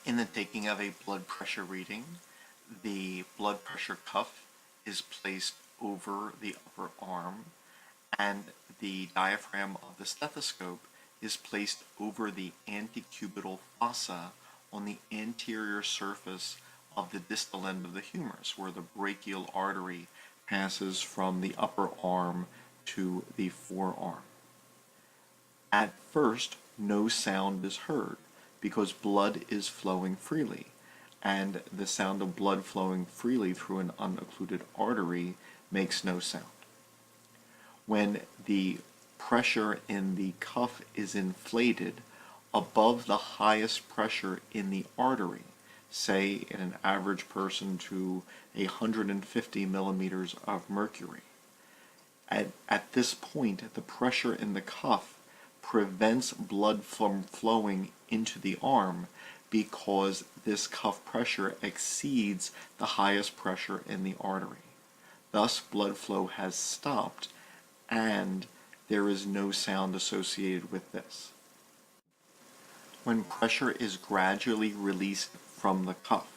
In the taking of a blood pressure reading, the blood pressure cuff is placed over the upper arm and the diaphragm of the stethoscope is placed over the antecubital fossa on the anterior surface of the distal end of the humerus, where the brachial artery passes from the upper arm to the forearm. At first, no sound is heard because blood is flowing freely, and the sound of blood flowing freely through an unoccluded artery makes no sound. When the pressure in the cuff is inflated above the highest pressure in the artery, say in an average person to 150 millimeters of mercury, at this point, the pressure in the cuff prevents blood from flowing into the arm because this cuff pressure exceeds the highest pressure in the artery. Thus, blood flow has stopped, and there is no sound associated with this. When pressure is gradually released from the cuff,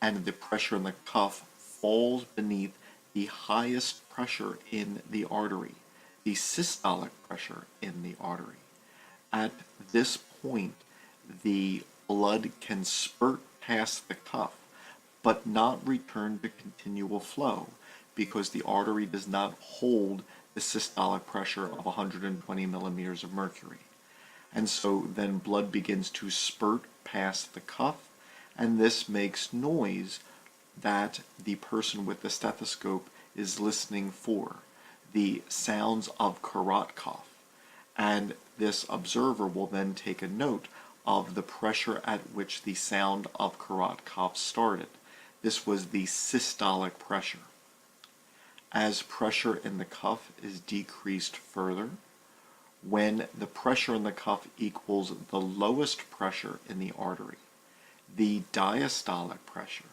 and the pressure in the cuff falls beneath the highest pressure in the artery, the systolic pressure in the artery. At this point, the blood can spurt past the cuff, but not return to continual flow because the artery does not hold the systolic pressure of 120 millimeters of mercury. And so then blood begins to spurt past the cuff, and this makes noise that the person with the stethoscope is listening for, the sounds of Korotkoff. And this observer will then take a note of the pressure at which the sound of Korotkoff started. This was the systolic pressure. As pressure in the cuff is decreased further, when the pressure in the cuff equals the lowest pressure in the artery, the diastolic pressure,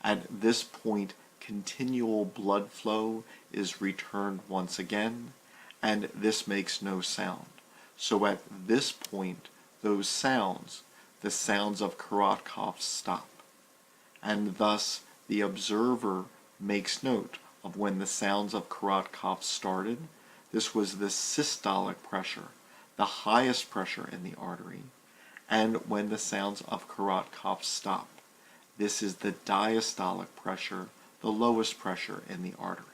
at this point continual blood flow is returned once again, and this makes no sound. So at this point, those sounds, the sounds of Korotkoff, stop. And thus the observer makes note of when the sounds of Korotkoff started. This was the systolic pressure, the highest pressure in the artery, and when the sounds of Korotkoff stop. This is the diastolic pressure, the lowest pressure in the artery.